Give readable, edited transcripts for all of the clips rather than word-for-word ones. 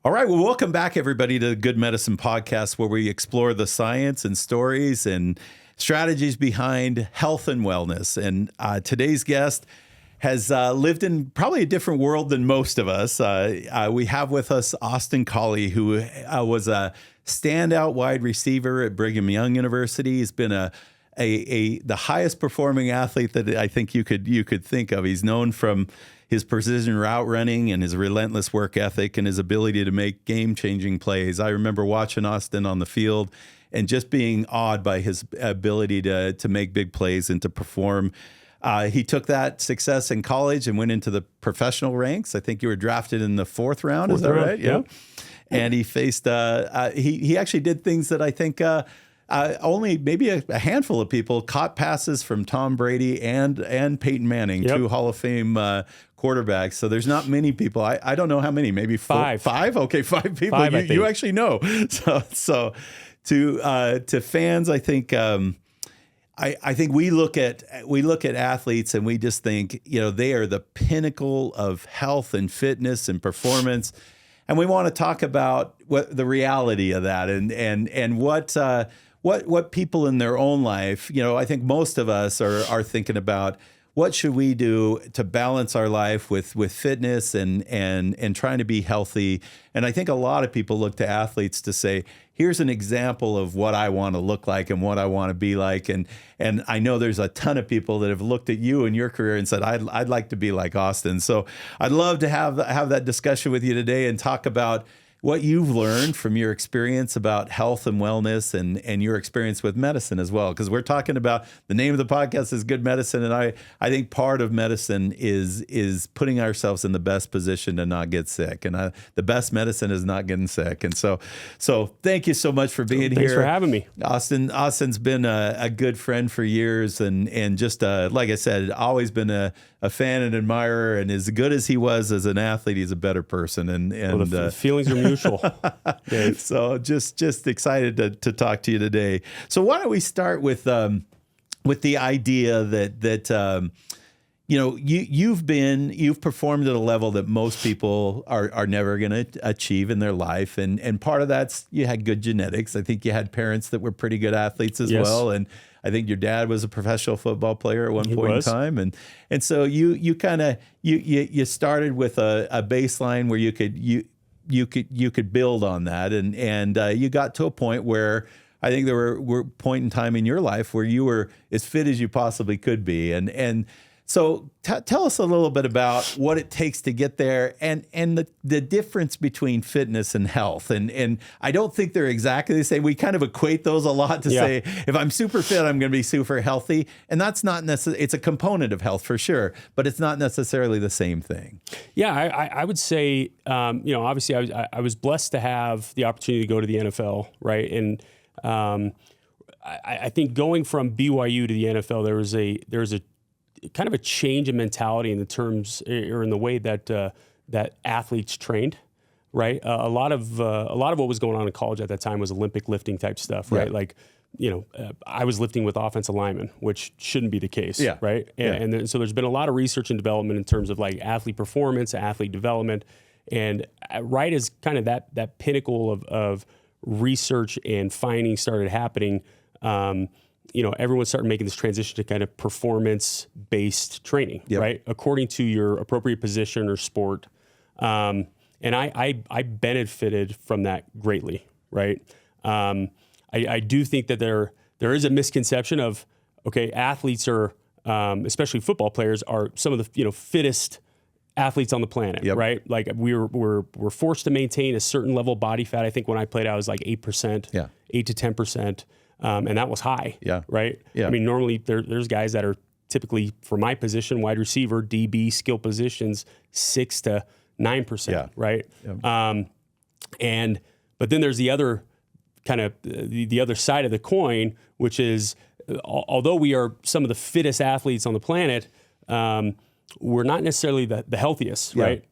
All right. Well, welcome back, everybody, to the Good Medicine Podcast, where we explore the science and stories and strategies behind health and wellness. And today's guest has lived in probably a different world than most of us. We have with us Austin Collie, who was a standout wide receiver at Brigham Young University. He's been the highest performing athlete that I think you could think of. He's known from his precision route running and his relentless work ethic and his ability to make game-changing plays. I remember watching Austin on the field and just being awed by his ability to make big plays and to perform. He took that success in college and went into the professional ranks. I think you were drafted in the fourth round. Is that right? Yeah. And he faced, he actually did things that I think only maybe a handful of people caught passes from Tom Brady and Peyton Manning, two Hall of Fame quarterbacks. So there's not many people. I don't know how many, maybe five. Five? Okay, five people. You actually know. So to fans, I think I think we look at athletes and we just think, they are the pinnacle of health and fitness and performance. And we want to talk about what the reality of that and what people in their own life, I think most of us are thinking about what should we do to balance our life with fitness and trying to be healthy. And I think a lot of people look to athletes to say, here's an example of what I want to look like and what I want to be like. And I know there's a ton of people that have looked at you and your career and said, I'd like to be like Austin. So I'd love to have that discussion with you today and talk about what you've learned from your experience about health and wellness and your experience with medicine as well. Because we're talking about, the name of the podcast is Good Medicine. And I think part of medicine is putting ourselves in the best position to not get sick. And the best medicine is not getting sick. And so thank you so much for being here. Thanks for having me. Austin's been a good friend for years and just, like I said, always been a fan and admirer, and as good as he was as an athlete, he's a better person. And the feelings are mutual. So just excited to talk to you today. So why don't we start with the idea that you've performed at a level that most people are never going to achieve in their life, and part of that's you had good genetics. I think you had parents that were pretty good athletes as well, and I think your dad was a professional football player at one point in time, and so you kind of you started with a baseline where you could build on that, and you got to a point where I think there were point in time in your life where you were as fit as you possibly could be, and so tell us a little bit about what it takes to get there and the difference between fitness and health. And I don't think they're exactly the same. We kind of equate those a lot to say, if I'm super fit, I'm going to be super healthy. And that's not necessarily, it's a component of health for sure, but it's not necessarily the same thing. Yeah, I would say, obviously I was blessed to have the opportunity to go to the NFL, right? And I think going from BYU to the NFL, there was a kind of a change in mentality in the terms or in the way that athletes trained, right? A lot of what was going on in college at that time was Olympic lifting type stuff, right? Like, I was lifting with offensive linemen, which shouldn't be the case, right? And so there's been a lot of research and development in terms of like athlete performance, athlete development, and right as kind of that pinnacle of research and findings started happening, everyone started making this transition to kind of performance-based training, right? According to your appropriate position or sport. And I benefited from that greatly, right? I do think that there is a misconception of, okay, athletes are, especially football players, are some of the fittest athletes on the planet, right? Like we're forced to maintain a certain level of body fat. I think when I played, I was like 8%, 8 to 10%. And that was high, right? I mean, normally there's guys that are typically, for my position, wide receiver, DB, skill positions, 6 to 9%, right? But then there's the other kind of the other side of the coin, which is although we are some of the fittest athletes on the planet, we're not necessarily the healthiest, right?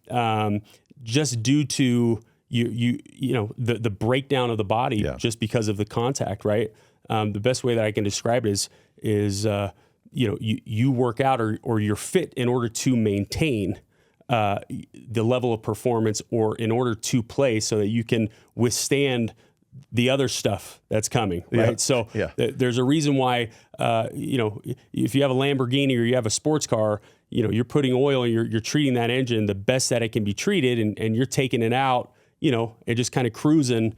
Just due to the breakdown of the body, just because of the contact, right? The best way that I can describe it is you work out or you're fit in order to maintain the level of performance, or in order to play, so that you can withstand the other stuff that's coming, right? Yeah. So Yeah. There's a reason why, if you have a Lamborghini or you have a sports car, you're putting oil and you're treating that engine the best that it can be treated, and you're taking it out, and just kind of cruising.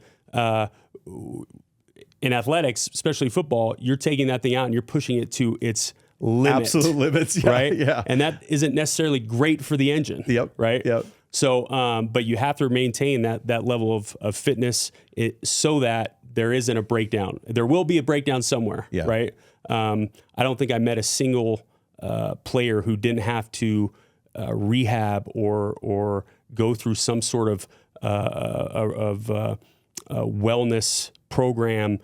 In athletics, especially football, you're taking that thing out and you're pushing it to its limit. Absolute limits, yeah, right? Yeah. And that isn't necessarily great for the engine. Yep. Right? Yep. So, but you have to maintain that level of fitness so that there isn't a breakdown. There will be a breakdown somewhere, yeah. right? I don't think I met a single player who didn't have to rehab or go through some sort of wellness program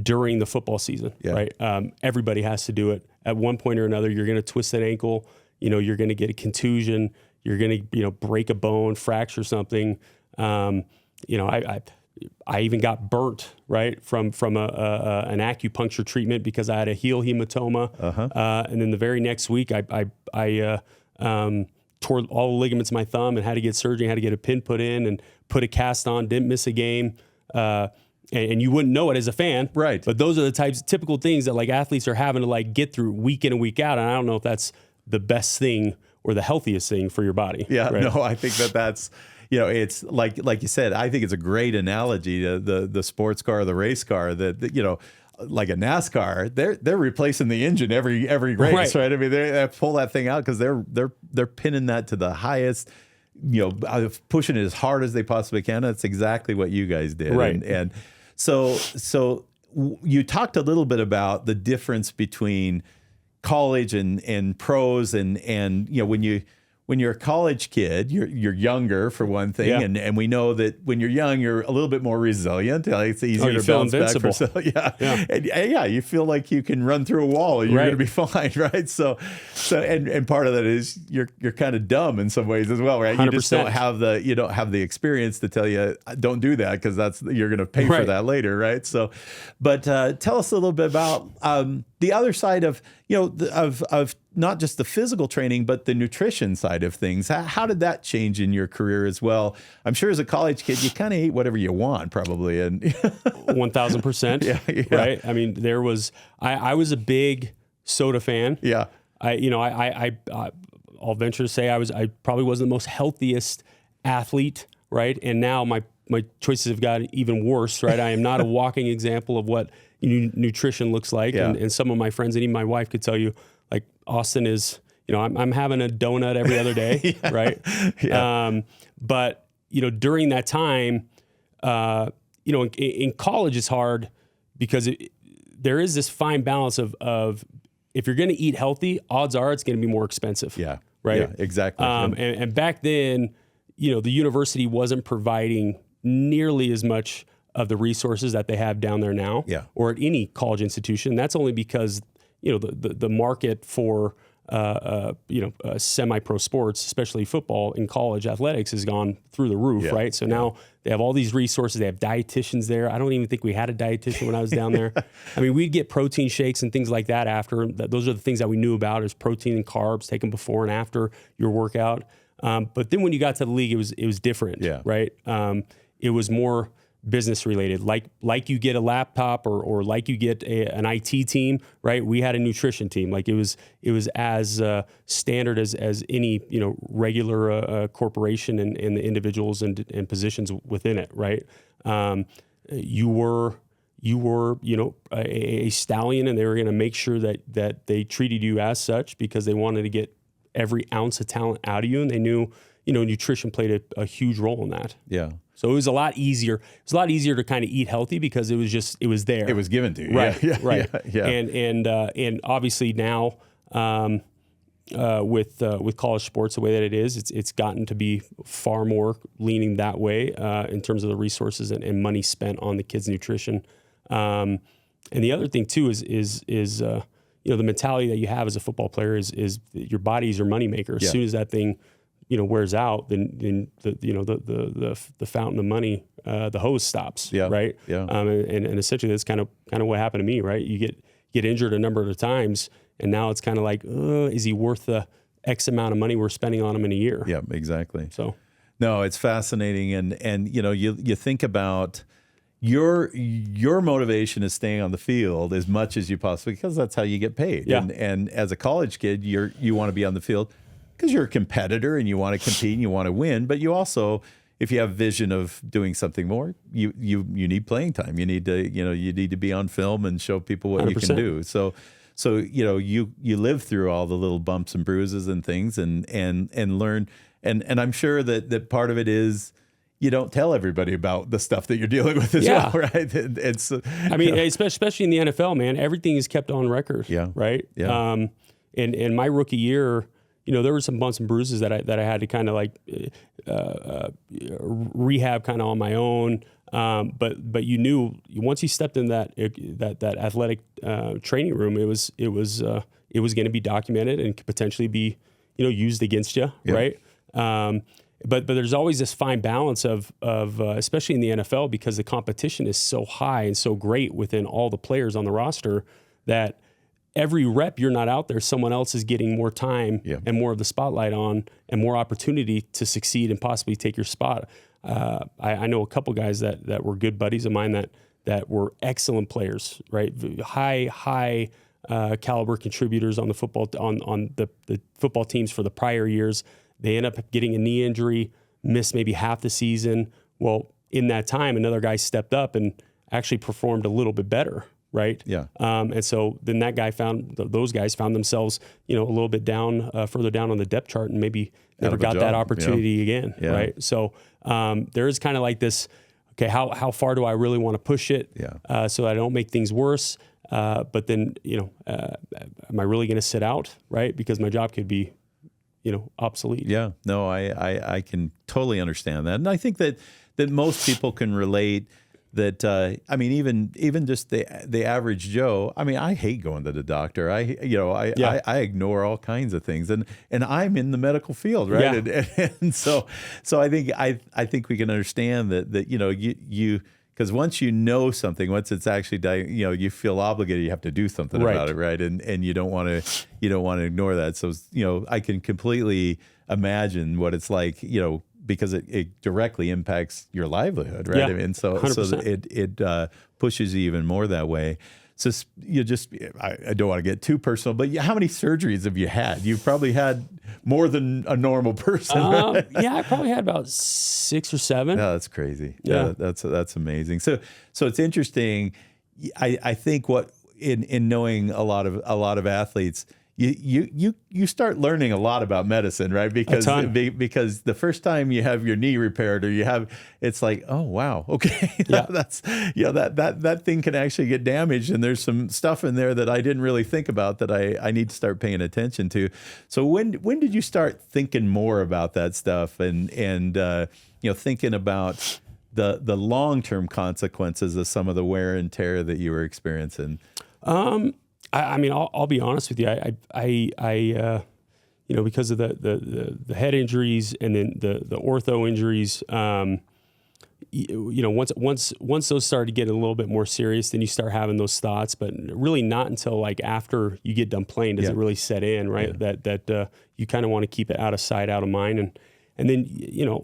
during the football season, yeah. right? Everybody has to do it at one point or another. You're going to twist that ankle, you're going to get a contusion, you're going to, break a bone, fracture something. I even got burnt, right, from an acupuncture treatment because I had a heel hematoma. Uh-huh. And then the very next week, I tore all the ligaments in my thumb and had to get surgery, had to get a pin put in and put a cast on, didn't miss a game. And you wouldn't know it as a fan. Right. But those are the typical things that athletes are having to get through week in and week out. And I don't know if that's the best thing or the healthiest thing for your body. Yeah, right? No, I think that's, it's like you said, I think it's a great analogy to the sports car, the race car that like a NASCAR, they're replacing the engine every race, right? I mean, they pull that thing out because they're pinning that to the highest, pushing it as hard as they possibly can. That's exactly what you guys did. Right. And so you talked a little bit about the difference between college and pros and when you're a college kid, you're younger for one thing, yeah. and we know that when you're young, you're a little bit more resilient. It's easier to bounce back. You feel like you can run through a wall and you're right. going to be fine, right? So and part of that is you're kind of dumb in some ways as well, right? 100%. You just don't have the experience to tell you don't do that because you're going to pay right. for that later, right? So, but tell us a little bit about the other side of of not just the physical training, but the nutrition side of things. How did that change in your career as well? I'm sure as a college kid, you kind of ate whatever you want, probably. And 1,000%. Yeah. Right. I mean, I was a big soda fan. Yeah. I'll venture to say I probably wasn't the most healthiest athlete. Right. And now my choices have gotten even worse. Right. I am not a walking example of what nutrition looks like. Yeah. And some of my friends and even my wife could tell you, Austin is, I'm having a donut every other day, yeah. right? Yeah. But during that time, in college it's hard because there is this fine balance of if you're going to eat healthy, odds are it's going to be more expensive. Yeah. Right. Yeah, exactly. And back then, the university wasn't providing nearly as much of the resources that they have down there now, yeah. or at any college institution. That's only because the market for semi-pro sports, especially football in college athletics, has gone through the roof, yeah. right? So now they have all these resources. They have dietitians there. I don't even think we had a dietitian when I was down there. I mean, we'd get protein shakes and things like that after. Those are the things that we knew about, is protein and carbs, take them before and after your workout. But then when you got to the league, it was different, yeah. right? It was more business related, like you get a laptop or like you get an IT team, right? We had a nutrition team. It was as standard as any regular corporation and the individuals and positions within it, right? You were a stallion, and they were going to make sure that they treated you as such because they wanted to get every ounce of talent out of you, and they knew nutrition played a huge role in that. Yeah. So it was a lot easier. It was a lot easier to kind of eat healthy because it was there. It was given to you. Right. Yeah. Right. Yeah. And obviously now, with college sports the way that it is, it's gotten to be far more leaning that way in terms of the resources and money spent on the kids' nutrition. And the other thing too is the mentality that you have as a football player is your body is your moneymaker. As soon as that thing wears out, then the fountain of money, the hose stops. Yeah. Right. Yeah. And essentially that's kind of what happened to me. Right. You get injured a number of times, and now it's kind of like, is he worth the X amount of money we're spending on them in a year. Yeah, exactly. So, no, it's fascinating. And you think about your motivation is staying on the field as much as you possibly, because that's how you get paid. Yeah. And as a college kid, you want to be on the field because you're a competitor and you want to compete and you want to win. But you also, if you have vision of doing something more, you need playing time. You need to be on film and show people what 100%. You can do. So you live through all the little bumps and bruises and things and learn. And I'm sure that part of it is, you don't tell everybody about the stuff that you're dealing with as well, right? I mean, especially in the NFL, man, everything is kept on record. Yeah. Right. Yeah. In my rookie year, there were some bumps and bruises that I had to kind of like rehab kind of on my own. But you knew once you stepped in that athletic training room, it was going to be documented and could potentially be used against you, right? But there's always this fine balance of especially in the NFL, because the competition is so high and so great within all the players on the roster, that every rep you're not out there, someone else is getting more time and more of the spotlight on and more opportunity to succeed and possibly take your spot. I know a couple guys that were good buddies of mine that were excellent players, right? High caliber contributors on the football on the football teams for the prior years. They end up getting a knee injury, missed maybe half the season. Well, in that time, another guy stepped up and actually performed a little bit better, right? Yeah. And so then those guys found themselves, a little bit down, further down on the depth chart, and maybe never got that opportunity again, right? So there is kind of like this, okay, how far do I really want to push it so I don't make things worse? But then, am I really going to sit out, right? Because my job could be obsolete. Yeah, no, I can totally understand that. And I think that most people can relate that, I mean, even just the average Joe, I mean, I hate going to the doctor. I ignore all kinds of things, and I'm in the medical field, right? Yeah. And so I think we can understand that you because once you know something, once it's actually you feel obligated, you have to do something about it, right? And you don't want to ignore that. So I can completely imagine what it's like, because it directly impacts your livelihood, right? Yeah, and so 100%. it pushes you even more that way. So I don't want to get too personal, but how many surgeries have you had? You've probably had more than a normal person, right? Yeah, I probably had about 6 or 7. Yeah, that's crazy. Yeah, that's amazing. So it's interesting. I think what in knowing a lot of athletes, you start learning a lot about medicine, right? Because the first time you have your knee repaired, or it's like, oh wow, okay, that thing can actually get damaged, and there's some stuff in there that I didn't really think about that I need to start paying attention to. So when did you start thinking more about that stuff and thinking about the long-term consequences of some of the wear and tear that you were experiencing? I mean, I'll be honest with you. I because of the head injuries and then the ortho injuries, once those started to get a little bit more serious, then you start having those thoughts. But really, not until like after you get done playing does it really set in, right? Yeah. That you kind of want to keep it out of sight, out of mind, and then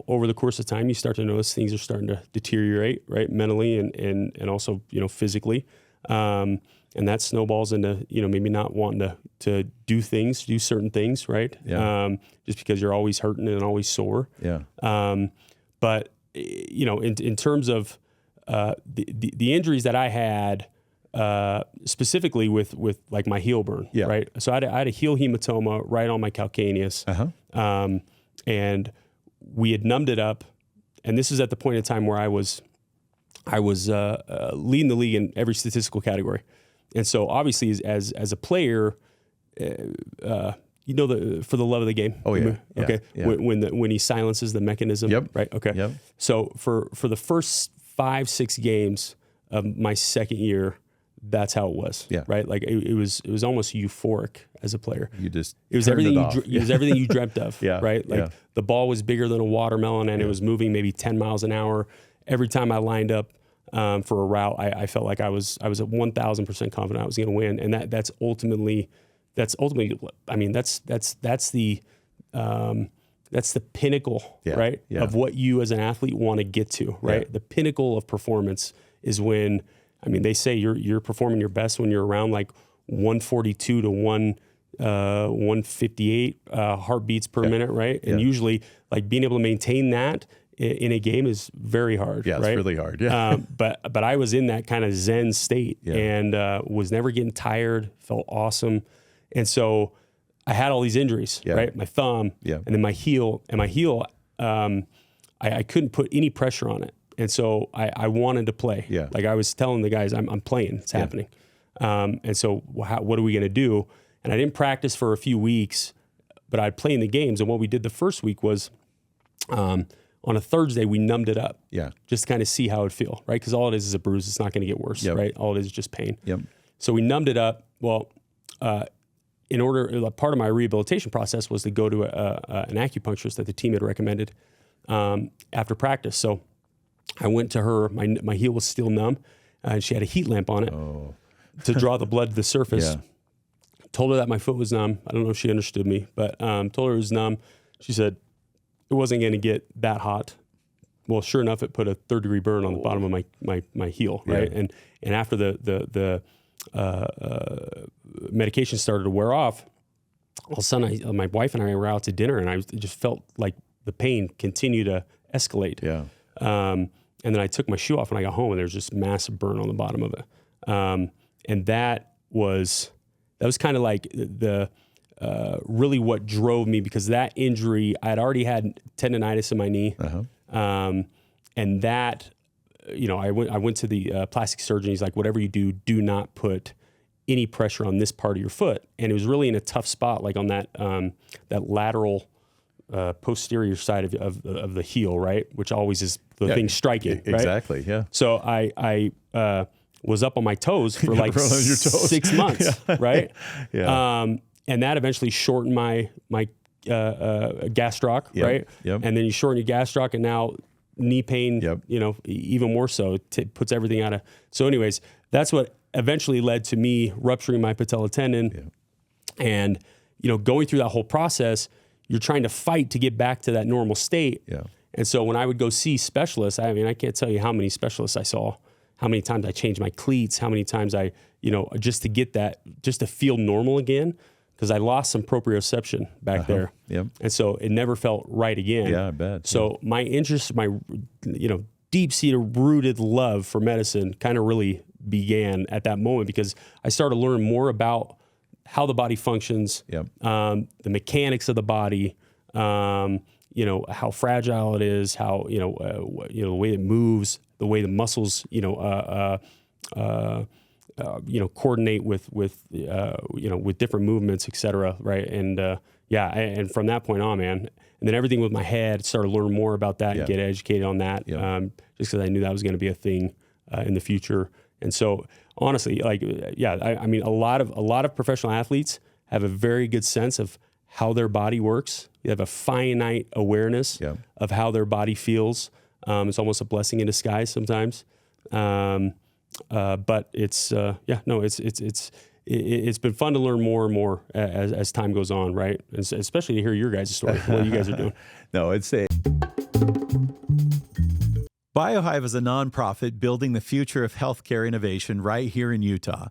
over the course of time, you start to notice things are starting to deteriorate, right, mentally and also physically. And that snowballs into, maybe not wanting to do certain things, right? Yeah. Just because you're always hurting and always sore. Yeah. But, in terms of the injuries that I had, specifically with like my heel burn, right? So I had a heel hematoma right on my calcaneus. Uh-huh. And we had numbed it up. And this is at the point in time where I was leading the league in every statistical category. And so obviously as a player, for the love of the game. Oh yeah. Okay. Yeah. When he silences the mechanism. Yep. Right. Okay. Yep. So for the first 5-6 games of my second year, that's how it was. Yeah. Right. Like it was almost euphoric as a player. It was everything you dreamt of. Yeah. Right. Like the ball was bigger than a watermelon and it was moving maybe 10 miles an hour. Every time I lined up for a route, I felt like I was at 1,000% confident I was going to win, and that's ultimately that's ultimately, I mean, that's the pinnacle, right? Of what you as an athlete want to get to, right? The pinnacle of performance is when, I mean, they say you're performing your best when you're around like 142 to 158 heartbeats per minute, right? And usually, like, being able to maintain that in a game is very hard. Yeah, right? It's really hard. Yeah. But I was in that kind of Zen state and was never getting tired. Felt awesome, and so I had all these injuries, right? My thumb, and then my heel, I couldn't put any pressure on it, and so I wanted to play. Like I was telling the guys, I'm playing. It's happening. And so what are we going to do? And I didn't practice for a few weeks, but I'd play in the games. And what we did the first week was, on a Thursday, we numbed it up. Just to kind of see how it'd feel, right? Because all it is a bruise. It's not going to get worse, right? All it is just pain. So we numbed it up. Well, part of my rehabilitation process was to go to an acupuncturist that the team had recommended after practice. So I went to her. My heel was still numb, and she had a heat lamp on it to draw the blood to the surface. Told her that my foot was numb. I don't know if she understood me, but told her it was numb. She said it wasn't going to get that hot. Well, sure enough, it put a 3rd-degree burn on the bottom of my heel, right? And after the medication started to wear off, all of a sudden, my wife and I were out to dinner, and I just felt like the pain continued to escalate. And then I took my shoe off when I got home, and there was just massive burn on the bottom of it. And that was kind of like really what drove me, because that injury, I had already had tendonitis in my knee. And that, I went to the plastic surgeon. He's like, whatever you do not put any pressure on this part of your foot. And it was really in a tough spot, like on that lateral posterior side of the heel, right? Which always is the thing striking, right? Exactly, So I was up on my toes for like 6 months, right? And that eventually shortened my gastroc, right? And then you shorten your gastroc, and now knee pain, even more so, puts everything out of. So anyways, that's what eventually led to me rupturing my patella tendon. And, going through that whole process, you're trying to fight to get back to that normal state. And so when I would go see specialists, I mean, I can't tell you how many specialists I saw, how many times I changed my cleats, how many times I, just to get that, just to feel normal again, because I lost some proprioception back there. And so it never felt right again. I bet. So my interest, my, deep-seated rooted love for medicine kind of really began at that moment, because I started to learn more about how the body functions, the mechanics of the body, how fragile it is, how, the way it moves, the way the muscles, coordinate with different movements, et cetera. Right. And, and from that point on, man, and then everything with my head, started to learn more about that and get educated on that. Just because I knew that was going to be a thing in the future. And so honestly, I mean, a lot of professional athletes have a very good sense of how their body works. They have a finite awareness of how their body feels. It's almost a blessing in disguise sometimes. But it's it's been fun to learn more and more as time goes on, right? And especially to hear your guys' story, what you guys are doing. No, it's a BioHive is a nonprofit building the future of healthcare innovation right here in Utah.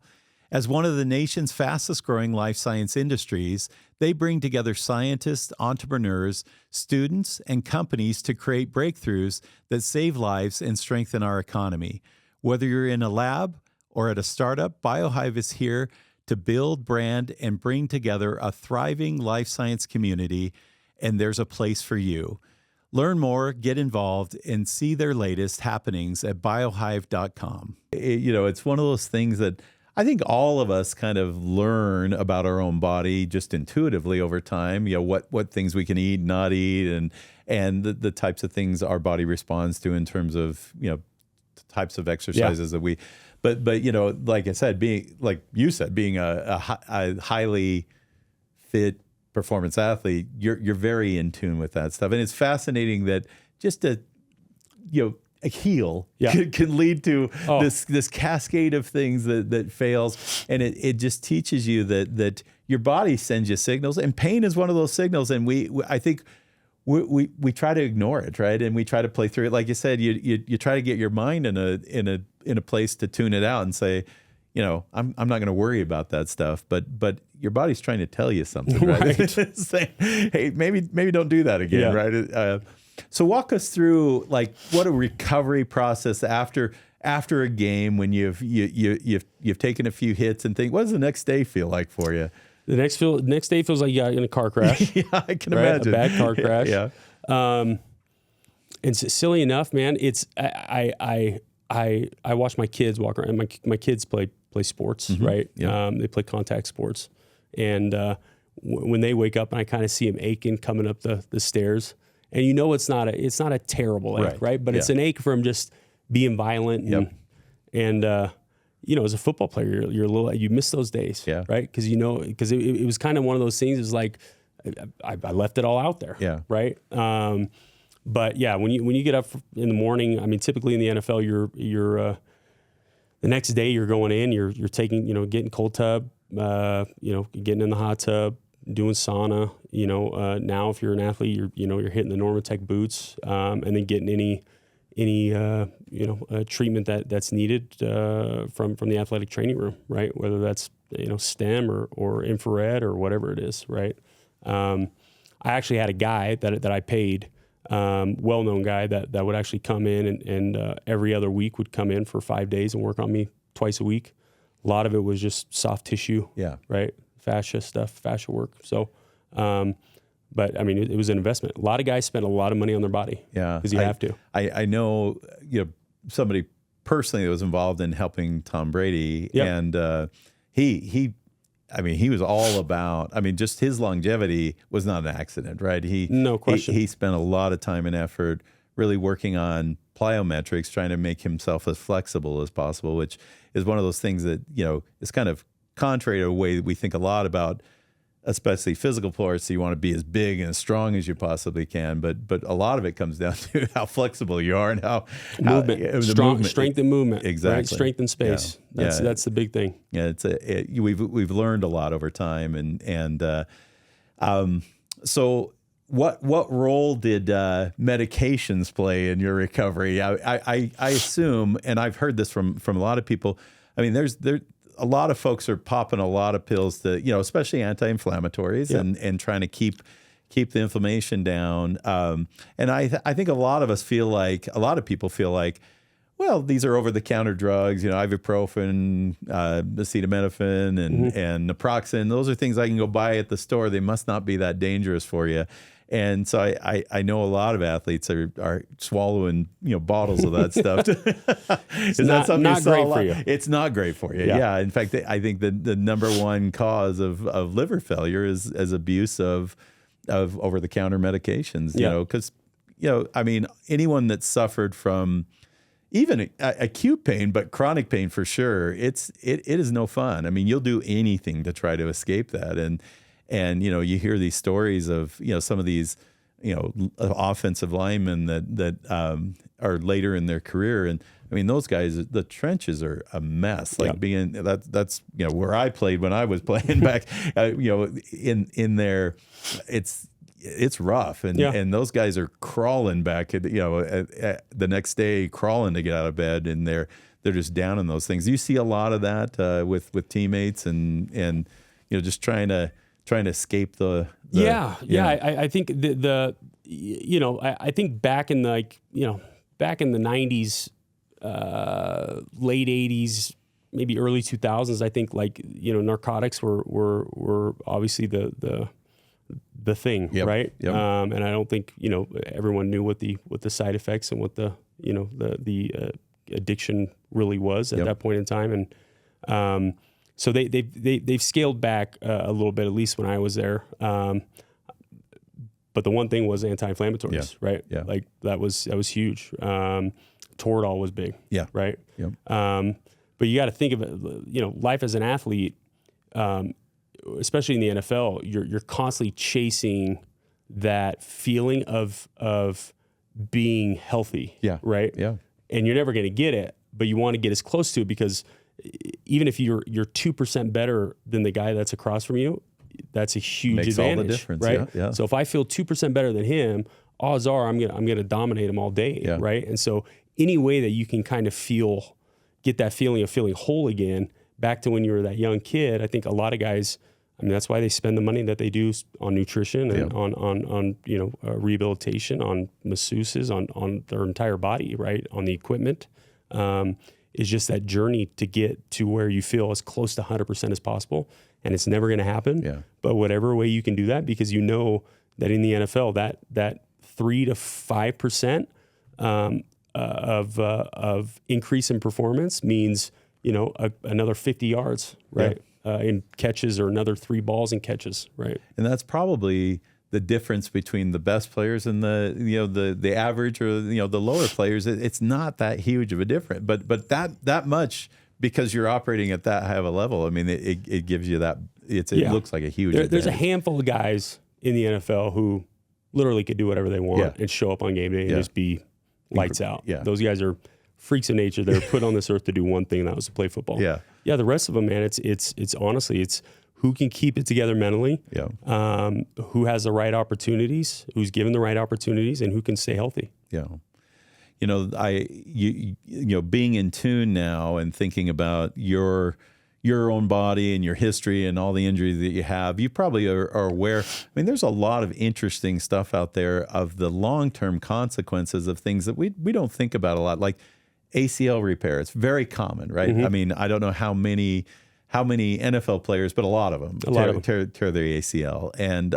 As one of the nation's fastest growing life science industries, they bring together scientists, entrepreneurs, students, and companies to create breakthroughs that save lives and strengthen our economy. Whether you're in a lab or at a startup, BioHive is here to build, brand, and bring together a thriving life science community, and there's a place for you. Learn more, get involved, and see their latest happenings at biohive.com. It's one of those things that I think all of us kind of learn about our own body just intuitively over time, what things we can eat, not eat, and the types of things our body responds to in terms of, types of exercises that we, but like I said, being a highly fit performance athlete, you're very in tune with that stuff. And it's fascinating that just to, heal can lead to this cascade of things that fails, and it just teaches you that your body sends you signals, and pain is one of those signals, and I think we try to ignore it, right? And we try to play through it. Like you said, you try to get your mind in a place to tune it out and say, I'm not going to worry about that stuff, but your body's trying to tell you something, right? Saying, hey, maybe don't do that again, right? So walk us through like what a recovery process after a game when you've taken a few hits and things. What does the next day feel like for you? The next day feels like you got in a car crash. Yeah, I can imagine. A bad car crash. Yeah. And silly enough, man, it's I watch my kids walk around. My kids play sports, right? Yeah. They play contact sports, and when they wake up and I kind of see them aching coming up the stairs, and it's not a terrible ache, right? But it's an ache from just being violent, and as a football player, you miss those days, right? Because it was kind of one of those things. It's like I left it all out there, right? But yeah, when you get up in the morning, I mean, typically in the NFL, you're the next day you're going in, you're taking, getting cold tub, getting in the hot tub, doing sauna. Now if you're an athlete, you're hitting the Normatec boots, and then getting any treatment that's needed from the athletic training room, right? Whether that's STEM or infrared or whatever it is, right? I actually had a guy that I paid. Well-known guy that would actually come in and every other week would come in for 5 days and work on me twice a week. A lot of it was just soft tissue, right? Fascia work. So, but I mean, it was an investment. A lot of guys spend a lot of money on their body, because you have to. I know, somebody personally that was involved in helping Tom Brady, and he was all about, just his longevity was not an accident, right? No question. He spent a lot of time and effort really working on plyometrics, trying to make himself as flexible as possible, which is one of those things that, is kind of contrary to the way we think a lot about, especially physical parts. So you want to be as big and as strong as you possibly can, but a lot of it comes down to how flexible you are and how strength and movement, exactly, right? Strength and space. That's the big thing. Yeah, we've learned a lot over time, and so what role did medications play in your recovery? I assume, and I've heard this from a lot of people. There's a lot of folks are popping a lot of pills to, especially anti-inflammatories, and trying to keep the inflammation down. And I think a lot of people feel like, well, these are over-the-counter drugs, ibuprofen, acetaminophen, and naproxen. Those are things I can go buy at the store. They must not be that dangerous for you. And so I know a lot of athletes are swallowing bottles of that stuff. It's not great for you. It's not great for you. Yeah. In fact, I think the number one cause of liver failure is abuse of over-the-counter medications. Because anyone that's suffered from even acute pain, but chronic pain for sure, it is no fun. You'll do anything to try to escape that. And you hear these stories of some of these offensive linemen that are later in their career, and those guys, the trenches are a mess. Like that's where I played when I was playing back. In there, it's rough, and those guys are crawling back. At the next day, crawling to get out of bed, and they're just down in those things. You see a lot of that with teammates, and just trying to escape the I think I think back in back in the 90s, late 80s, maybe early 2000s, I think narcotics were obviously the thing, right? Yep. And I don't think everyone knew what the side effects and what the addiction really was at that point in time, and so they've scaled back a little bit, at least when I was there. But the one thing was anti-inflammatories, right? Yeah. Like that was huge. Toradol was big, right? Yep. But you got to think of it, life as an athlete, especially in the NFL, you're constantly chasing that feeling of being healthy, right? Yeah. and you're never going to get it, but you want to get as close to it, because even if you're 2% better than the guy that's across from you, that's a huge Makes advantage, all the difference, right? Yeah. So if I feel 2% better than him, odds are I'm gonna dominate him all day, right? And so any way that you can kind of get that feeling of feeling whole again, back to when you were that young kid, I think a lot of guys, I mean, that's why they spend the money that they do on nutrition and on rehabilitation, on masseuses, on their entire body, right? On the equipment. It's just that journey to get to where you feel as close to 100% as possible. And it's never going to happen. Yeah. But whatever way you can do that, because you know that in the NFL, that 3 to 5% of increase in performance means, another 50 yards, right? In catches, or another 3 balls in catches, right? And that's probably the difference between the best players and the average, or the lower players. It's not that huge of a difference, but that much, because you're operating at that high of a level. I mean, it gives you that. It looks like a huge. There's a handful of guys in the NFL who literally could do whatever they want and show up on game day and just be lights out. Yeah. Those guys are freaks of nature. They're put on this earth to do one thing, and that was to play football. Yeah. The rest of them, man, it's honestly, it's who can keep it together mentally, who has the right opportunities, who's given the right opportunities, and who can stay healthy. Yeah. Being in tune now and thinking about your own body and your history and all the injuries that you have, you probably are aware. I mean, there's a lot of interesting stuff out there of the long-term consequences of things that we don't think about a lot, like ACL repair. It's very common, right? I mean, I don't know how many NFL players, but a lot of them tear their ACL. And,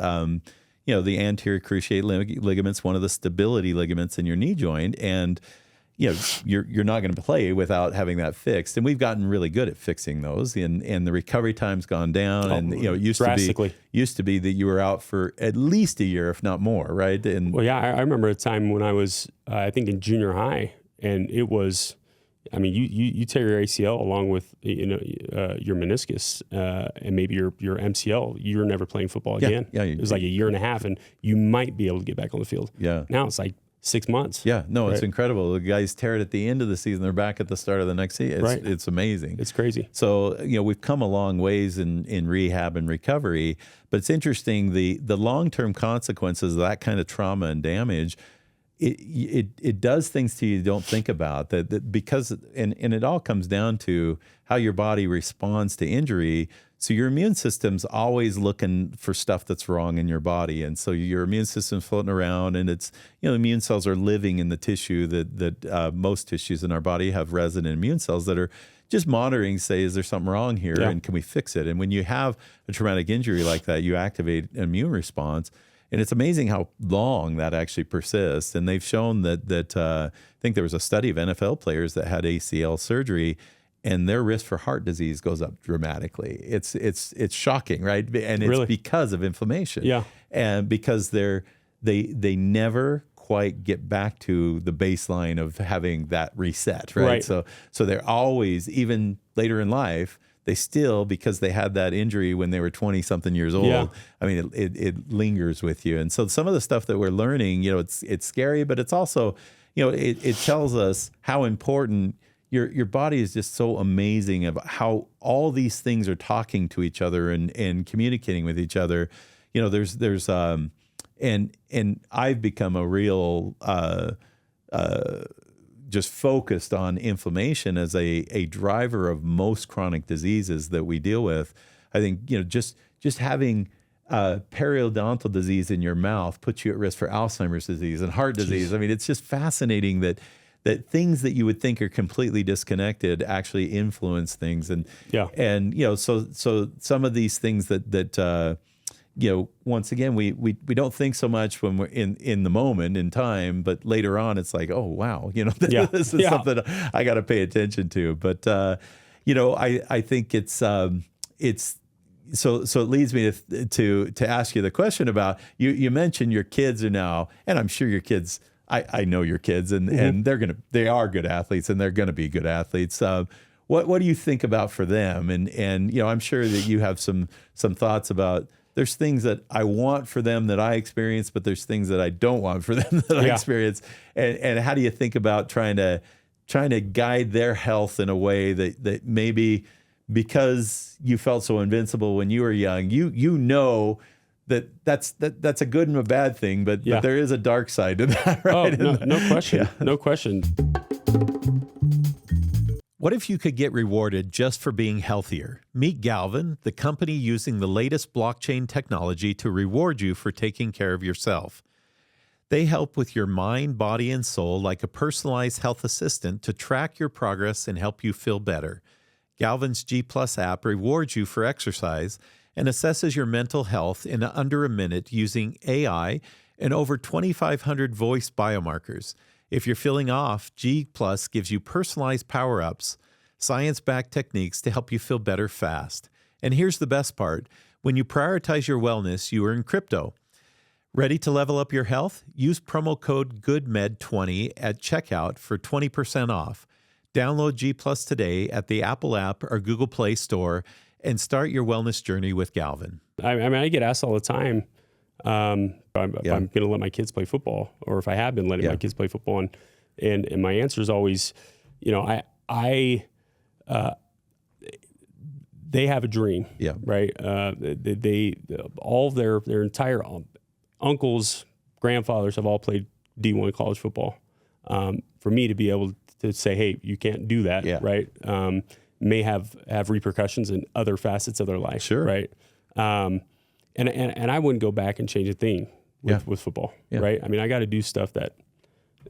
the anterior cruciate ligament's one of the stability ligaments in your knee joint. And, you're not going to play without having that fixed. And we've gotten really good at fixing those, and the recovery time's gone down. And, it used to be that you were out for at least a year, if not more, right? And I remember a time when I was, I think in junior high, and it was, I mean, you tear your ACL along with your meniscus and maybe your MCL. You're never playing football again. It was like a year and a half, and you might be able to get back on the field. Yeah. Now it's like 6 months. Yeah. No, right? It's incredible. The guys tear it at the end of the season. They're back at the start of the next season. It's amazing. It's crazy. So we've come a long ways in rehab and recovery, but it's interesting the long-term consequences of that kind of trauma and damage. It does things to you don't think about that because it all comes down to how your body responds to injury. So your immune system's always looking for stuff that's wrong in your body, and so your immune system's floating around, and it's immune cells are living in the tissue that most tissues in our body have resident immune cells that are just monitoring, say, is there something wrong here, and can we fix it? And when you have a traumatic injury like that, you activate an immune response. And it's amazing how long that actually persists. And they've shown that I think there was a study of NFL players that had ACL surgery, and their risk for heart disease goes up dramatically. It's shocking, right? And it's because of inflammation. Yeah. And because they never quite get back to the baseline of having that reset, right? So they're always, even later in life, they still, because they had that injury when they were 20-something years old, I mean, it lingers with you. And so some of the stuff that we're learning, it's scary, but it's also, it tells us how important your body is just so amazing of how all these things are talking to each other and communicating with each other. There's and I've become a real just focused on inflammation as a driver of most chronic diseases that we deal with. I think, just having periodontal disease in your mouth puts you at risk for Alzheimer's disease and heart disease. I mean, it's just fascinating that things that you would think are completely disconnected actually influence things. And so some of these things that once again, we don't think so much when we're in the moment in time, but later on it's like, oh, wow, this is something I got to pay attention to. But, I think it's so it leads me to ask you the question about, you mentioned your kids are now, and I'm sure your kids, I know your kids and they are good athletes and they're going to be good athletes. What do you think about for them? And I'm sure that you have some thoughts about, there's things that I want for them that I experience, but there's things that I don't want for them that I experience. And how do you think about trying to trying to guide their health in a way that maybe because you felt so invincible when you were young, you know that's a good and a bad thing, but there is a dark side to that, right? Oh, no question. Yeah. No question. What if you could get rewarded just for being healthier? Meet Galvin, the company using the latest blockchain technology to reward you for taking care of yourself. They help with your mind, body, and soul like a personalized health assistant to track your progress and help you feel better. Galvin's G Plus app rewards you for exercise and assesses your mental health in under a minute using AI and over 2,500 voice biomarkers. If you're feeling off, G Plus gives you personalized power-ups, science-backed techniques to help you feel better fast. And here's the best part. When you prioritize your wellness, you earn crypto. Ready to level up your health? Use promo code GOODMED20 at checkout for 20% off. Download G Plus today at the Apple app or Google Play Store and start your wellness journey with Galvin. I mean, I get asked all the time if I'm going to let my kids play football, or if I have been letting my kids play football, and my answer is always, they have a dream, right? They all their entire uncles, grandfathers have all played D1 college football. For me to be able to say, hey, you can't do that, right? May have repercussions in other facets of their life, right? And I wouldn't go back and change a thing with football, right? I mean, I got to do stuff that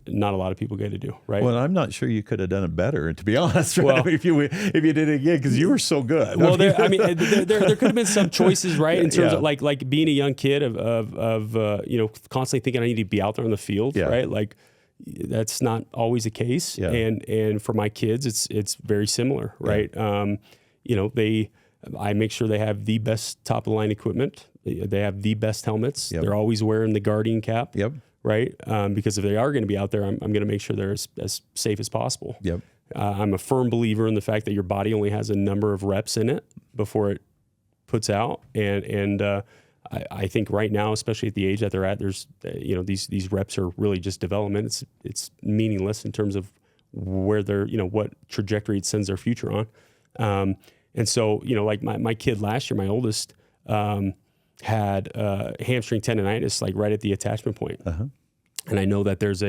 not a lot of people get to do, right? Well, I'm not sure you could have done it better, to be honest, right? Well, if you did it again, because you were so good. Well, there could have been some choices, right? In terms of like being a young kid of constantly thinking I need to be out there on the field, right? Like that's not always the case. And for my kids, it's very similar, right? I make sure they have the best top of the line equipment. They have the best helmets. They're always wearing the Guardian cap. Right? Because if they are going to be out there, I'm going to make sure they're as safe as possible. I'm a firm believer in the fact that your body only has a number of reps in it before it puts out. And I think right now, especially at the age that they're at, there's, these reps are really just development. It's meaningless in terms of where they're, what trajectory it sends their future on. And so, like my kid last year, my oldest, had hamstring tendonitis, like right at the attachment point. And I know that there's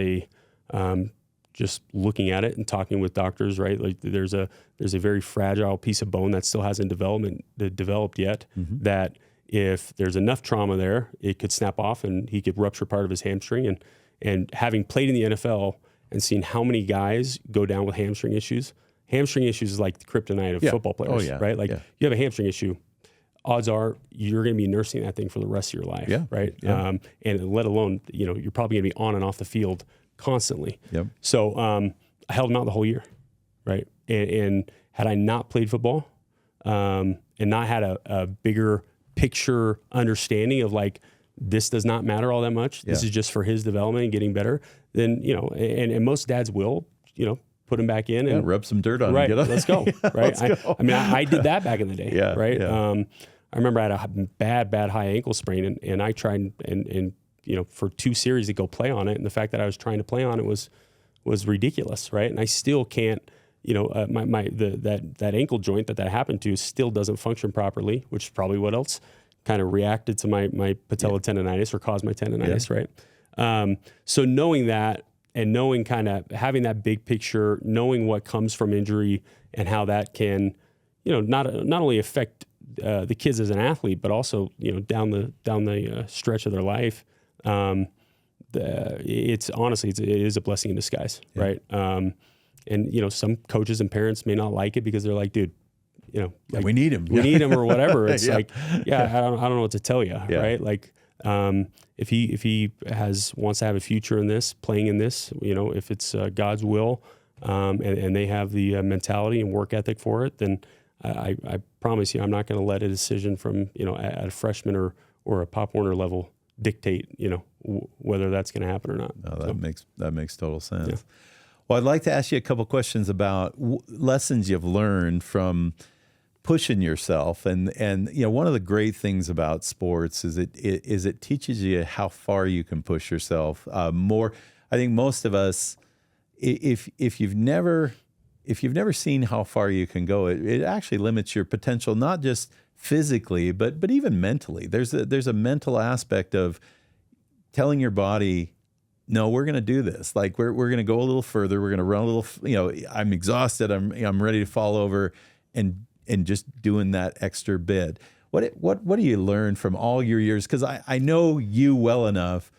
just looking at it and talking with doctors, right? Like there's a very fragile piece of bone that still hasn't developed yet, that if there's enough trauma there, it could snap off and he could rupture part of his hamstring. And having played in the NFL and seen how many guys go down with hamstring issues is like the kryptonite of football players, right? Like you have a hamstring issue, odds are you're going to be nursing that thing for the rest of your life, right? And let alone, you're probably going to be on and off the field constantly. So I held him out the whole year, right? And had I not played football and not had a bigger picture understanding of like, this does not matter all that much, this is just for his development and getting better, then, and most dads will, put him back in and rub some dirt on him. Right, let's go. Right. I did that back in the day. Right. I remember I had a bad high ankle sprain, and I tried and for 2 series to go play on it, and the fact that I was trying to play on it was ridiculous, right? And I still can't, that ankle joint that happened to still doesn't function properly, which is probably what else kind of reacted to my patella tendonitis or caused my tendonitis, right? So knowing that, and knowing kind of having that big picture, knowing what comes from injury and how that can, not only affect the kids as an athlete, but also down the stretch of their life. It is a blessing in disguise, right? And some coaches and parents may not like it because they're like, dude, like, we need him, or whatever. It's like, I don't know what to tell you, right? Like. If he wants to have a future in this, playing in this, if it's God's will, and they have the mentality and work ethic for it, then I promise you, I'm not going to let a decision from at a freshman or a Pop Warner level dictate whether that's going to happen or not. No, that makes total sense. Yeah. Well, I'd like to ask you a couple questions about lessons you've learned from pushing yourself, and one of the great things about sports is it teaches you how far you can push yourself more. I think most of us if you've never seen how far you can go, it actually limits your potential, not just physically, but even mentally. There's a mental aspect of telling your body, no, we're going to do this. Like we're going to go a little further. We're going to run a little, I'm exhausted. I'm ready to fall over, and just doing that extra bit. What do you learn from all your years? Because I know you well enough.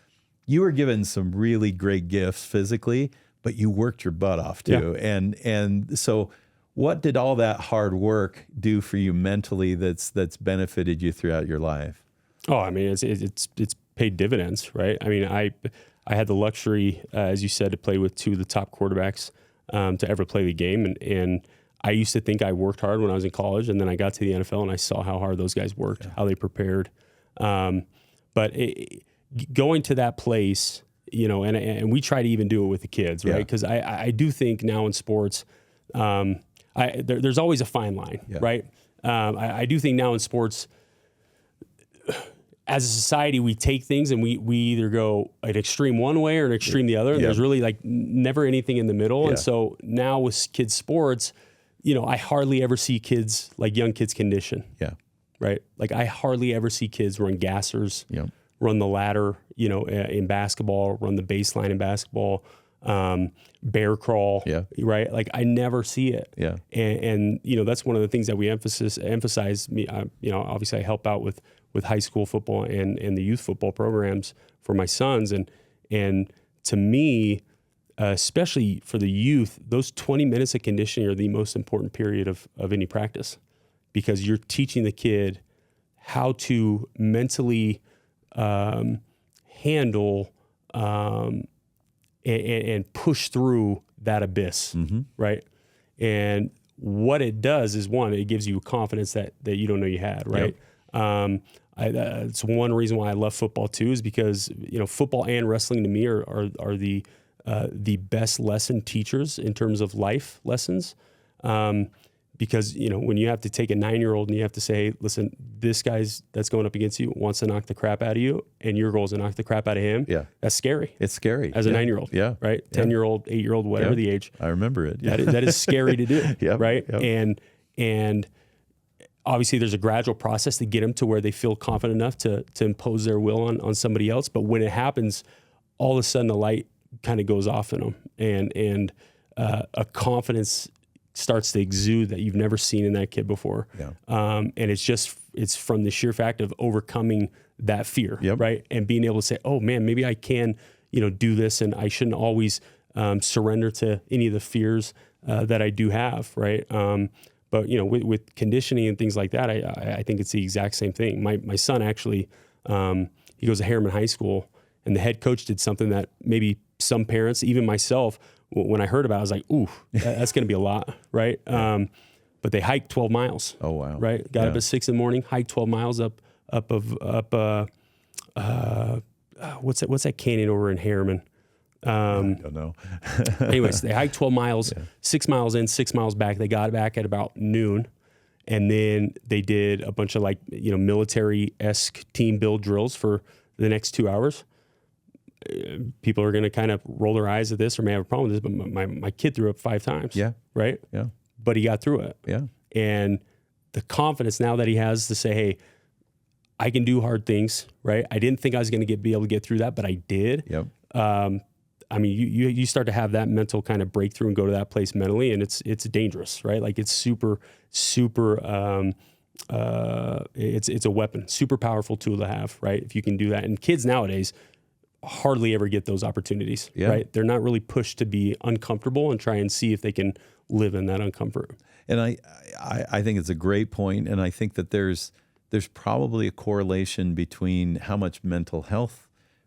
You were given some really great gifts physically, but you worked your butt off too. Yeah. And so what did all that hard work do for you mentally that's benefited you throughout your life? Oh, I mean, it's paid dividends, right? I mean, I had the luxury, as you said, to play with two of the top quarterbacks to ever play the game. And I used to think I worked hard when I was in college, and then I got to the NFL and I saw how hard those guys worked, how they prepared. But going to that place, and we try to even do it with the kids, right? Because I do think now in sports, there's always a fine line, right? I do think now in sports, as a society, we take things and we either go an extreme one way or an extreme the other. And there's really like never anything in the middle. And so now with kids sports, I hardly ever see kids, like young kids, condition. Yeah. Right. Like I hardly ever see kids run gassers, run the ladder, in basketball, run the baseline in basketball, bear crawl. Yeah. Right. Like I never see it. Yeah. And that's one of the things that we emphasize. Obviously I help out with high school football and the youth football programs for my sons. And to me, especially for the youth, those 20 minutes of conditioning are the most important period of any practice, because you're teaching the kid how to mentally handle and push through that abyss, right? And what it does is, one, it gives you confidence that you don't know you had, right? Yep. It's one reason why I love football too, is because football and wrestling to me are the best lesson teachers in terms of life lessons. Because when you have to take a 9-year-old and you have to say, listen, this guy's that's going up against you wants to knock the crap out of you, and your goal is to knock the crap out of him. Yeah, that's scary. It's scary as a 9-year-old. Yeah, right. 10-year-old, 8-year-old, whatever the age. I remember it. That is scary to do. Yeah, right. Yep. And obviously, there's a gradual process to get them to where they feel confident enough to impose their will on somebody else. But when it happens, all of a sudden the light kind of goes off in them, and a confidence starts to exude that you've never seen in that kid before. Yeah. And it's from the sheer fact of overcoming that fear, right? And being able to say, oh man, maybe I can, do this, and I shouldn't always surrender to any of the fears that I do have, right? But with conditioning and things like that, I think it's the exact same thing. My son actually, he goes to Harriman High School, and the head coach did something that maybe some parents, even myself, when I heard about it, I was like, ooh, that's going to be a lot, right? But they hiked 12 miles. Oh, wow. Right? Got up at 6 in the morning, hiked 12 miles up what's that canyon over in Harriman? I don't know. Anyways, they hiked 12 miles, 6 miles in, 6 miles back. They got back at about noon. And then they did a bunch of military-esque team build drills for the next 2 hours. People are going to kind of roll their eyes at this or may have a problem with this, but my kid threw up 5 times. Yeah. Right? Yeah. But he got through it. Yeah. And the confidence now that he has to say, hey, I can do hard things, right? I didn't think I was going to be able to get through that, but I did. Yep. I mean, you start to have that mental kind of breakthrough and go to that place mentally, and it's dangerous, right? Like it's super, it's a weapon, super powerful tool to have, right? If you can do that. And kids nowadays hardly ever get those opportunities, right? They're not really pushed to be uncomfortable and try and see if they can live in that uncomfort. And I think it's a great point, and I think that there's probably a correlation between how much mental health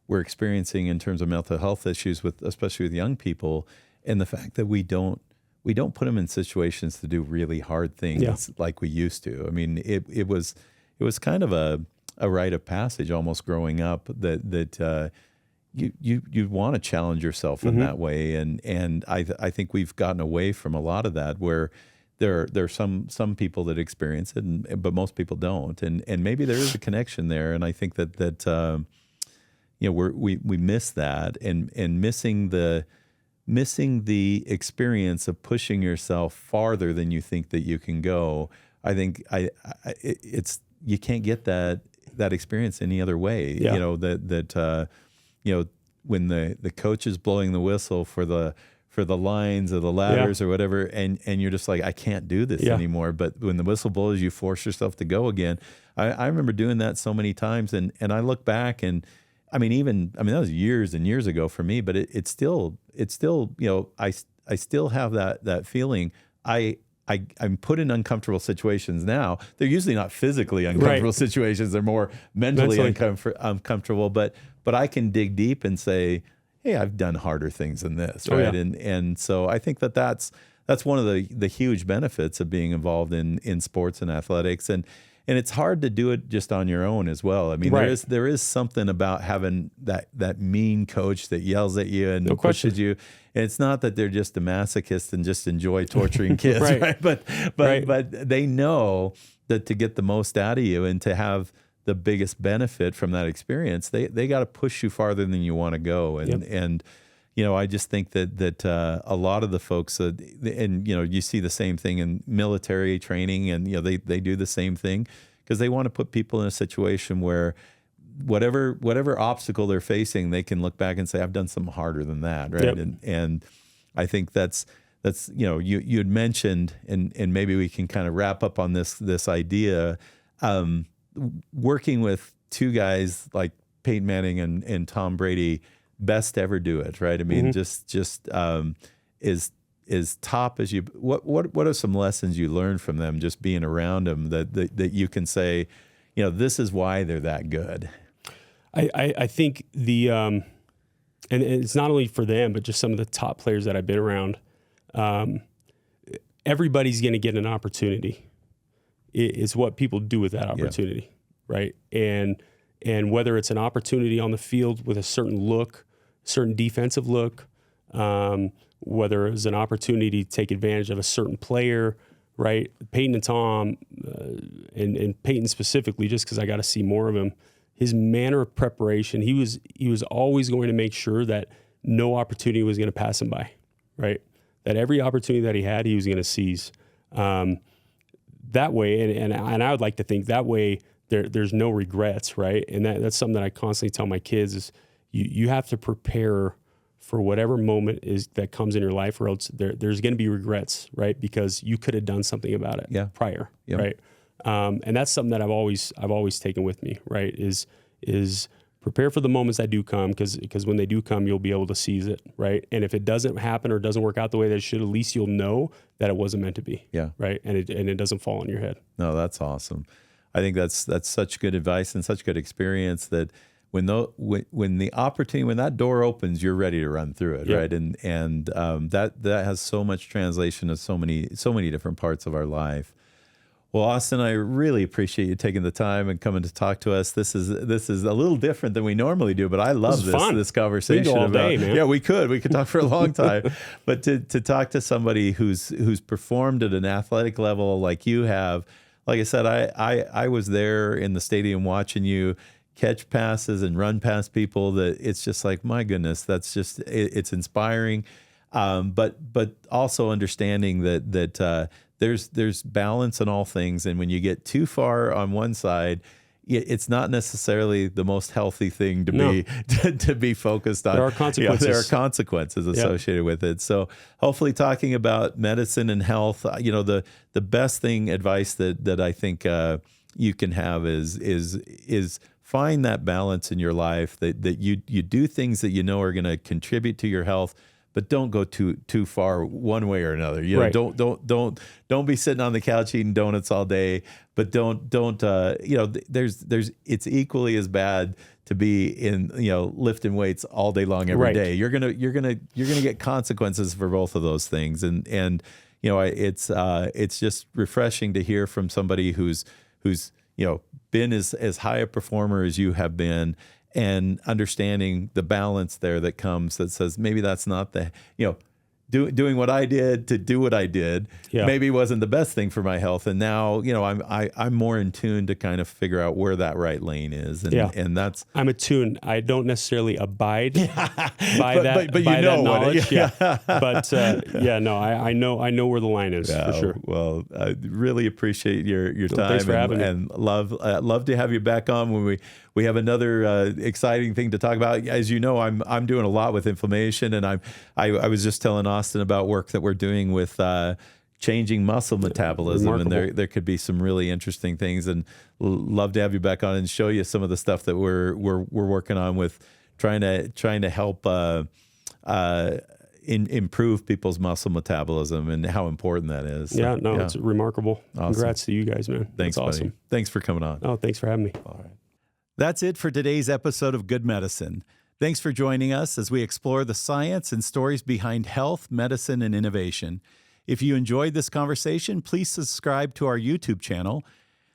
we're experiencing in terms of mental health issues, especially with young people, and the fact that we don't put them in situations to do really hard things like we used to. I mean, it was kind of a rite of passage almost growing up that you want to challenge yourself in that way, and I think we've gotten away from a lot of that, where there are some people that experience it, but most people don't, and maybe there is a connection there, and I think that we miss that, and missing the missing the experience of pushing yourself farther than you think that you can go. I think it's you can't get that experience any other way. Yeah. You know, when the coach is blowing the whistle for the lines or the ladders or whatever, and you're just like, I can't do this anymore. But when the whistle blows, you force yourself to go again. I remember doing that so many times, and I look back, and that was years and years ago for me, but it's still, you know, I still have that feeling. I'm put in uncomfortable situations now. They're usually not physically uncomfortable situations. They're more mentally uncomfortable, but I can dig deep and say, hey, I've done harder things than this, right? And so I think that's one of the huge benefits of being involved in sports and athletics, and it's hard to do it just on your own as well. I mean, there is something about having that mean coach that yells at you and pushes you. And it's not that they're just a masochist and just enjoy torturing kids, right? But they know that to get the most out of you and to have the biggest benefit from that experience, they got to push you farther than you want to go. And you know, I just think that a lot of the folks, and you know, you see the same thing in military training, and you know, they do the same thing because they want to put people in a situation where whatever obstacle they're facing, they can look back and say, I've done something harder than that, right? And I think that's you know, you had mentioned, and maybe we can kind of wrap up on this idea, working with two guys like Peyton Manning and Tom Brady. Best to ever do it, right? I mean, just as top as you. What are some lessons you learned from them, just being around them, that you can say, you know, this is why they're that good? I think and it's not only for them, but just some of the top players that I've been around. Everybody's going to get an opportunity. It's what people do with that opportunity, right? And whether it's an opportunity on the field with a certain look, certain defensive look, whether it was an opportunity to take advantage of a certain player, right? Peyton and Tom, and Peyton specifically, just because I got to see more of him, his manner of preparation, he was always going to make sure that no opportunity was going to pass him by, right? That every opportunity that he had, he was going to seize. That way, and I would like to think that way, there's no regrets, right? And that's something that I constantly tell my kids is you have to prepare for whatever moment is that comes in your life, or else there's going to be regrets, right? Because you could have done something about it prior, right? And that's something that I've always taken with me, right? Is prepare for the moments that do come, because when they do come, you'll be able to seize it, right? And if it doesn't happen or doesn't work out the way that it should, at least you'll know that it wasn't meant to be, right? And it doesn't fall on your head. No, that's awesome. I think that's such good advice and such good experience that when the opportunity, when that door opens, you're ready to run through it, right? And that has so much translation to so many different parts of our life. Well, Austin, I really appreciate you taking the time and coming to talk to us. This is a little different than we normally do, but I love this conversation. We can go all day, man. Yeah, we could talk for a long time. But to talk to somebody who's performed at an athletic level like you have, like I said, I was there in the stadium watching you catch passes and run past people. That it's just like, my goodness, that's just it's inspiring. But also understanding that there's balance in all things, and when you get too far on one side, it's not necessarily the most healthy thing to be focused on. There are consequences. There are consequences associated with it. So hopefully, talking about medicine and health, the best advice that I think you can have is find that balance in your life, that you do things that you know are going to contribute to your health, but don't go too far one way or another. Right. Don't be sitting on the couch eating donuts all day. But don't it's equally as bad to be in lifting weights all day long every day. You're gonna get consequences for both of those things. And it's just refreshing to hear from somebody who's been as high a performer as you have been, and understanding the balance there that comes, that says maybe that's not doing what I did to do what I did maybe wasn't the best thing for my health. And now, I'm more in tune to kind of figure out where that right lane is. And that's, I'm attuned. I don't necessarily abide by that, but by that knowledge. I know where the line is for sure. Well, I really appreciate your time. Thanks for having me. And love to have you back on when we have another exciting thing to talk about. As you know, I'm doing a lot with inflammation, and I was just telling Austin about work that we're doing with changing muscle metabolism. Remarkable. And there could be some really interesting things, and love to have you back on and show you some of the stuff that we're working on with trying to help improve people's muscle metabolism and how important that is. So, it's remarkable. Awesome. Congrats to you guys, man. Thanks, That's awesome. buddy. Thanks for coming on. Oh, thanks for having me. All right. That's it for today's episode of Good Medicine. Thanks for joining us as we explore the science and stories behind health, medicine, and innovation. If you enjoyed this conversation, please subscribe to our YouTube channel.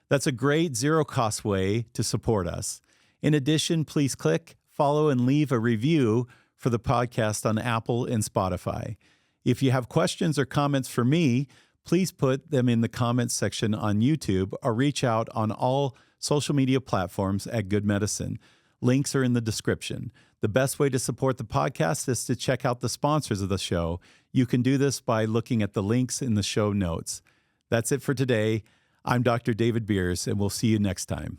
That's a great zero-cost way to support us. In addition, please click, follow, and leave a review for the podcast on Apple and Spotify. If you have questions or comments for me, please put them in the comments section on YouTube or reach out on all social media platforms at Good Medicine. Links are in the description. The best way to support the podcast is to check out the sponsors of the show. You can do this by looking at the links in the show notes. That's it for today. I'm Dr. David Beers, and we'll see you next time.